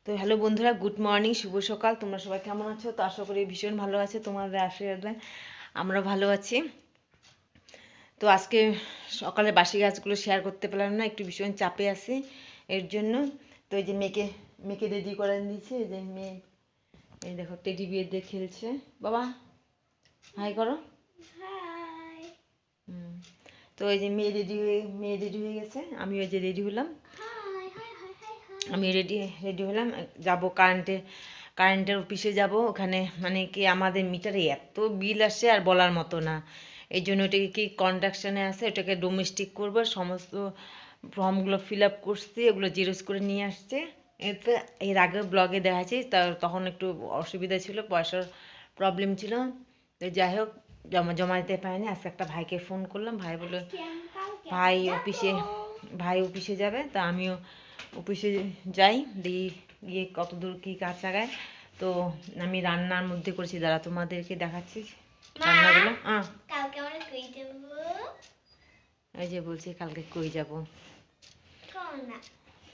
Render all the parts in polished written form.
তো হ্যালো বন্ধুরা, good morning, শুভ সকাল। তোমরা সবাই কেমন আছো? তো আশা করি ভীষণ ভালো আছে, তোমাদের আশীর্বাদে আমরা ভালো আছি। তো আজকে সকালে বাসি কাজগুলো শেয়ার করতে পারলাম না, একটু ভীষণ চাপে আছি এর জন্য। তো এই যে মেয়েকে রেডি করে দিয়েছি। এই যে মেয়ে, এই দেখো টেডি বিয়ার দিয়ে খেলছে। বাবা হাই করো। হুম। তো এই যে মেয়ে রেডি হয়ে গেছে, আমি ওই যে রেডি হলাম। আমি রেডি হলাম, যাব কারেন্টের অফিসে যাব। ওখানে মানে কি আমাদের মিটারে এত বিল আসে আর বলার মতো না। এই জন্য ওটাকে কি কন্ডাকশনে আছে, ওটাকে ডোমেস্টিক করবো। সমস্ত ফর্মগুলো ফিল আপ করছি, ওগুলো জেরক্স করে নিয়ে আসছে। এতে এর আগে ব্লগে দেখাচ্ছি, তখন একটু অসুবিধা ছিল, পয়সার প্রবলেম ছিল। তো যাই হোক, জমা দিতে পারিনি। আজকে একটা ভাইকে ফোন করলাম, ভাই বললো ভাই অফিসে যাবে। তা আমিও অফিসে যাই, দেখি গিয়ে কত দূর কী কাজ লাগায়। তো আমি রান্নার মধ্যে করেছি, দাঁড়া তোমাদেরকে দেখাচ্ছি রান্নাগুলো। এই যে বলছি কালকে কই যাব,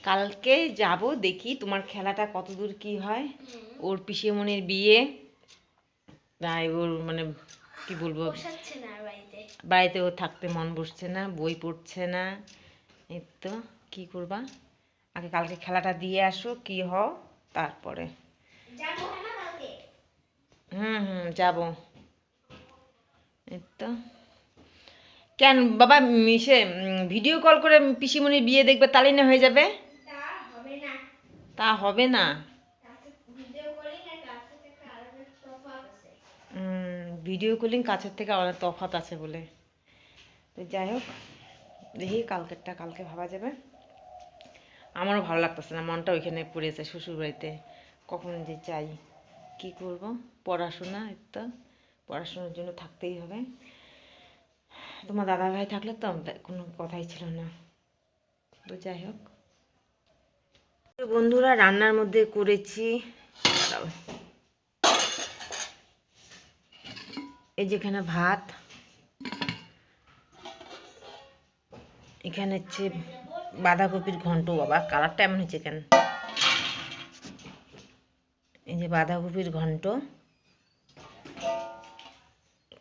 কালকে যাব, দেখি তোমার খেলাটা কত দূর কী হয়। ওর পিসিমণির বিয়ে, তাই ওর মানে কি বলবো, বাড়িতে ও থাকতে মন বসছে না, বই পড়ছে না। এই তো কী করবা, আগে কালকে খেলাটা দিয়ে আসো, কি হও তারপরে। যাব। এই তো কেন বাবা, মিশে ভিডিও কল করে পিসিমণির বিয়ে দেখবে, তাহলেই না হয়ে যাবে? তা হবে না। ভিডিও কলিং কাছের থেকে আলাদা তফাৎ আছে বলে। তো যাই হোক, দেখি কালকে ভাবা যাবে। আমারও ভালো লাগতেছে না, মনটা ওইখানে পড়েছে শ্বশুরবাড়িতে। কখন যে চাই, কি করব, পড়াশোনা একটা, পড়াশোনার জন্য থাকতেই হবে। তোমার দাদা ভাই থাকলে তো কোনো কথাই ছিল না। তো যাই হোক বন্ধুরা, রান্নার মধ্যে করেছি এই যেখানে ভাত, এখানে হচ্ছে বাঁধাকপির ঘন্ট। বাবা কালারটা এমন হচ্ছে কেন? এই যে বাঁধাকপির ঘন্ট,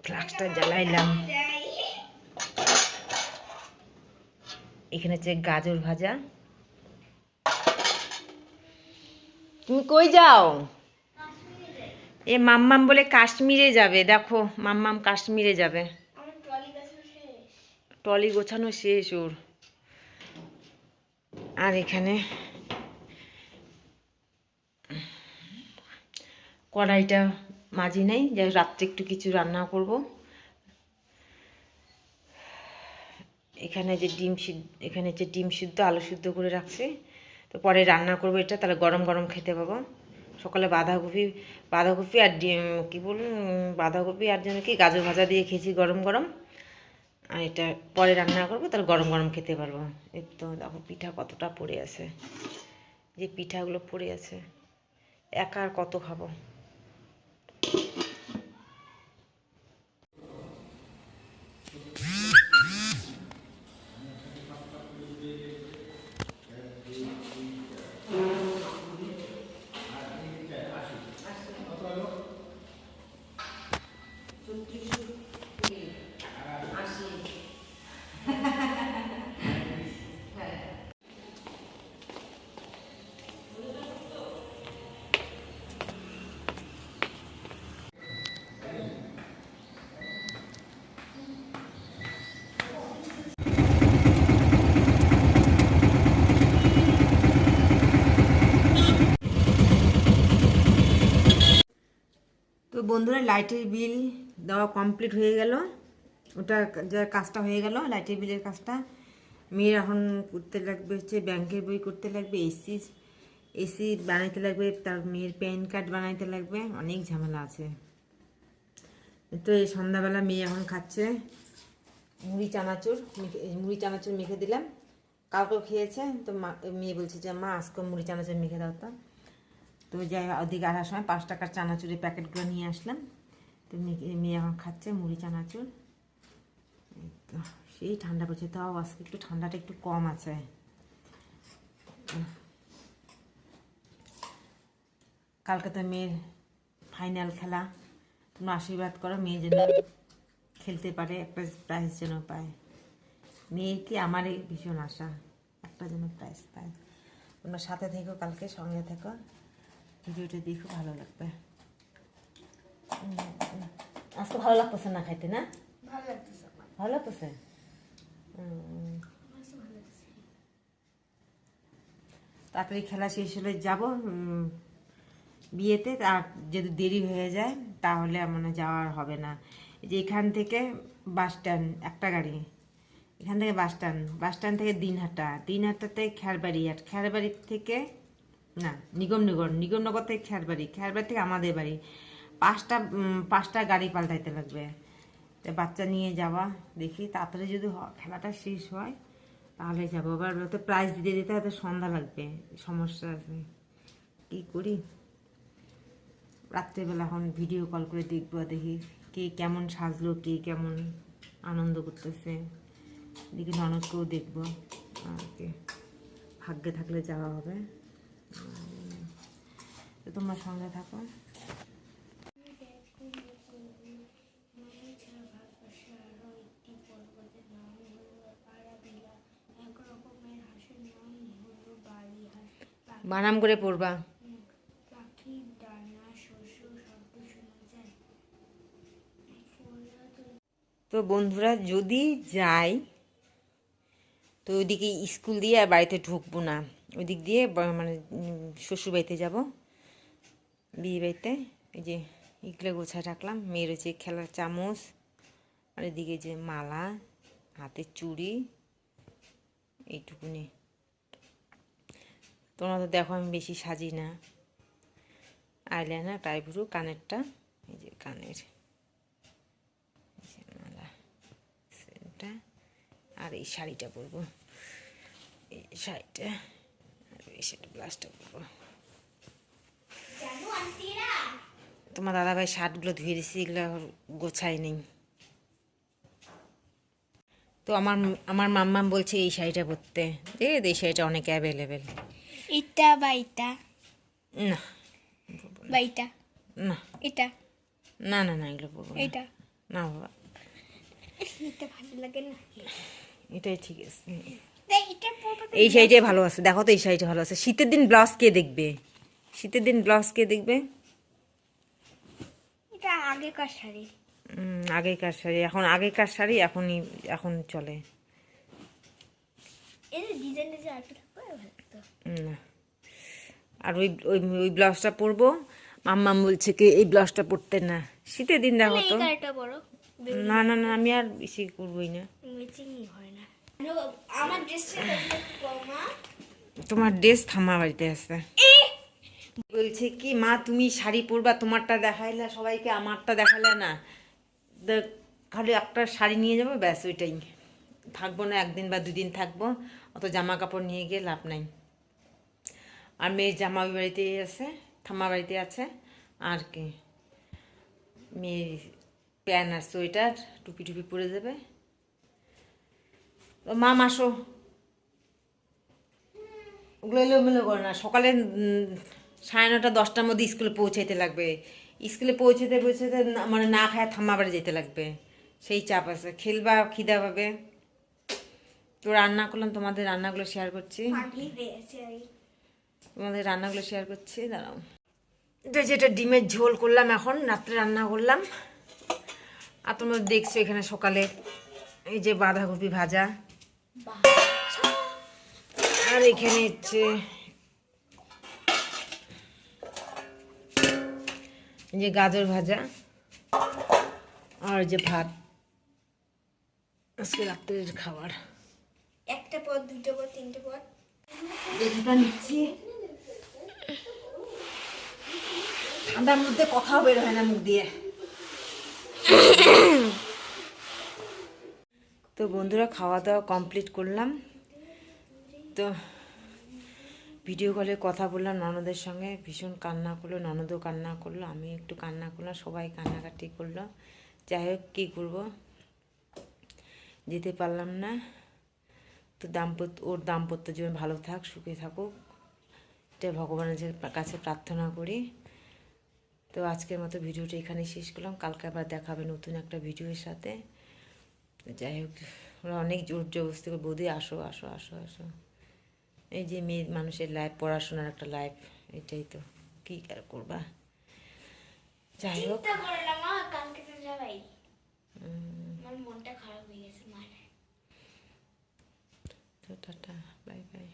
ফ্লাক্সটা জ্বালাইলাম। এখানে হচ্ছে গাজর ভাজা। তুমি কই যাও? এ মাম্মাম বলে কাশ্মীরে যাবে, দেখো মাম্মাম কাশ্মীরে যাবে। ট্রলি গোছানো শেষ ওর। আর এখানে কড়াইটা মাজি নাই, যাই রাত্রে একটু কিছু রান্না করব। এখানে হচ্ছে ডিম সিদ্ধ, আলু সিদ্ধ করে রাখছি। তো পরে রান্না করবো এটা, তাহলে গরম গরম খেতে পাবো। সকালে বাঁধাকপি আর ডিম, কী বলুন, বাঁধাকপি আর যেন কি গাজর ভাজা দিয়ে খেয়েছি গরম গরম। আর এটা পরে রান্না করবো, তাহলে গরম গরম খেতে পারবো। এই তো দেখো পিঠা কতটা পড়ে আছে, যে পিঠাগুলো পড়ে আছে, একা আর কত খাবো। তো বন্ধুরা, লাইটের বিল দেওয়া কমপ্লিট হয়ে গেল। ওটা যার কাজটা হয়ে গেল, লাইটের বিলের কাজটা। মেয়ের এখন করতে লাগবে হচ্ছে ব্যাংকের বই করতে লাগবে, এসি বানাইতে লাগবে, তার মেয়ের প্যান কার্ড বানাইতে লাগবে, অনেক ঝামেলা আছে। তো এই সন্ধ্যাবেলা মেয়ে এখন খাচ্ছে মুড়ি চানাচুর মেখে দিলাম। কাউকেও খেয়েছে, তো মেয়ে বলছে যে মা আজকে মুড়ি চানাচুর মেখে দাও। তো যাই ওদিকে আসার সময় 5 টাকার চানাচুরের প্যাকেটগুলো নিয়ে আসলাম। তো মেয়ে এখন খাচ্ছে মুড়ি চানাচুর। তো সেই ঠান্ডা পড়ছে, তাও আজকে একটু ঠান্ডাটা একটু কম আছে। কালকে তো মেয়ের ফাইনাল খেলা, তোমরা আশীর্বাদ করো মেয়ে যেন খেলতে পারে, একটা প্রাইজ যেন পায়। মেয়ে কি আমারই ভীষণ আশা একটা যেন প্রাইজ পায়। তোমরা সাথে থেকো, কালকে সঙ্গে থেকো, ভিডিওটা দেখো, ভালো লাগবে। আজকে ভালো লাগতেছে না খাইতে? না ভালো লাগতেছে। তাড়াতাড়ি খেলা শেষ হলে যাবো বিয়েতে। আর যদি দেরি হয়ে যায় তাহলে মানে যাওয়ার হবে না। যে এখান থেকে বাস স্ট্যান্ড একটা গাড়ি, এখান থেকে বাস স্ট্যান্ড থেকে দিনহাটা থেকে খেরবাড়ি, আর খেরবাড়ির থেকে না নিগমনগর থেকে খেরবাড়ি থেকে আমাদের বাড়ি। পাঁচটা গাড়ি পাল্টাইতে লাগবে। তো বাচ্চা নিয়ে যাওয়া, দেখি তাড়াতাড়ি যদি খেলাটা শেষ হয় তাহলে যাবো। আবার তো প্রাইজ দিতে হয়তো সন্ধ্যা লাগবে, সমস্যা আছে, কী করি। রাত্রেবেলা এখন ভিডিও কল করে দেখবো, দেখি কে কেমন সাজলো, কে কেমন আনন্দ করতেছে, দেখি ননদকেও দেখবো আর কি। ভাগ্যে থাকলে যাওয়া হবে। তো তোমরা সঙ্গে থাকো। বানাম করে পড়বা। তো বন্ধুরা যদি যাই তো ওইদিকে স্কুল দিয়ে আর বাড়িতে ঢুকবো না, ওই দিক দিয়ে মানে শ্বশুরবাড়িতে যাব, বিয়ে বাড়িতে। এই যে এগুলো গোছায় রাখলাম, মেয়ের হচ্ছে খেলার চামচ, আর এদিকে যে মালা, হাতের চুড়ি, এইটুকুনি। তোমরা তো দেখো আমি বেশি সাজি না, আইলাইনার, টাইব্রু, কানেরটা, এই যে কানের মালা, সেটা, আর এই শাড়িটা পরবো, এই শাড়িটা, আর এই শাড়ি ব্লাউজটা পরবো। তোমার দাদাভাই শার্টগুলো ধুয়ে দিচ্ছি, এগুলো গোছাই নেই। তো আমার মাম্মা বলছে এই শাড়িটা পরতে, এই শাড়িটা অনেক অ্যাভেলেবেল। এটা বা এটা না বা এটা না, এটা না না না, এগুলো পরবো না। এটা না বাবা, এটা ভালো লাগে না, এটাই ঠিক আছে। এটা পরবো। এই শাড়িটাই ভালো আছে, দেখো তো এই শাড়িটা ভালো আছে। শীতের দিন ব্লাউজ কে দেখবে? শীতের দিন ব্লাউজ কে দেখবে? এটা আগেকার শাড়ি। আগেকার শাড়ি, আগেকার শাড়ি এখন চলে এর ডিজাইনটা যে আরেকটু থাকবে ভালো লাগতো। না। আর ওই ওই ওই ব্লাউজটা পরবো, মাম্মা বলছে কি এই ব্লাউজটা পরতে না, শীতের দিন দেখো তো। এই কালারটা বড়। না না না, আমি আর বেশি করবোই না। ম্যাচিংই হয় না। আমার ড্রেসটা মা, তোমার ড্রেস থামা বাড়িতে আছে। বলছে কি মা তুমি শাড়ি পরবা, তোমারটা দেখাইলে সবাইকে, আমারটা দেখালে না, খালি একটা শাড়ি নিয়ে যাবো ব্যাস, ওইটাই। থাকবো না, একদিন বা দুদিন থাকবো, অত জামা কাপড় নিয়ে গিয়ে লাভ নাই। আর মেয়ের জামা ওই বাড়িতেই আছে, থামা বাড়িতে আছে। আর কি মেয়ের প্যান্ট আর সোয়েটার, টুপি টুপি পরে যাবে। তো মা মাসো, ওগুলো এলোমেলো করে না। সকালে 9:30 10টার মধ্যে স্কুলে পৌঁছাইতে লাগবে। স্কুলে পৌঁছাতে মানে না খায় থামা বাড়ি যেতে লাগবে, সেই চাপ আছে। খেলবা, খিদা পাবে। তো রান্না করলাম, তোমাদের রান্নাগুলো শেয়ার করছি, দাঁড়াও। এটা যেটা ডিমের ঝোল করলাম, এখন রাত্রে রান্না করলাম। আর তোমরা দেখছো এখানে সকালে এই যে বাঁধাকপি ভাজা, আর এখানে হচ্ছে যে গাজর ভাজা, আর যে ভাত, আজকে রাত্রের খাবার। একটা পর, দুটো পর, তিনটে পর দুটা নিচ্ছি, ঠান্ডার মধ্যে কথাও বের হয় না মুখ দিয়ে। তো বন্ধুরা খাওয়া দাওয়া কমপ্লিট করলাম। তো ভিডিও কলে কথা বললাম ননদের সঙ্গে, ভীষণ কান্না করলো, ননদও কান্না করলো, আমি একটু কান্না করলাম, সবাই কান্নাকাটি করলো। যাই হোক, কী করবো, যেতে পারলাম না। তো ওর দাম্পত্য জীবন ভালো থাক, সুখে থাকুক, এটা ভগবানের কাছে প্রার্থনা করি। তো আজকের মতো ভিডিওটা এখানেই শেষ করলাম, কালকে আবার দেখাবে নতুন একটা ভিডিওর সাথে। যাই হোক, ওরা অনেক জোর জবরদস্তি করে, বৌদি আসো আসো আসো আসো। এই যে মেয়ে মানুষের লাইফ, পড়াশোনার একটা লাইফ, এটাই তো, কী আর করবা। যাই হোক, চিন্তা করে না মা, কালকে তো যাবাই। আমার মনটা খারাপ হয়ে গেছে মার। তো টাটা, বাই বাই।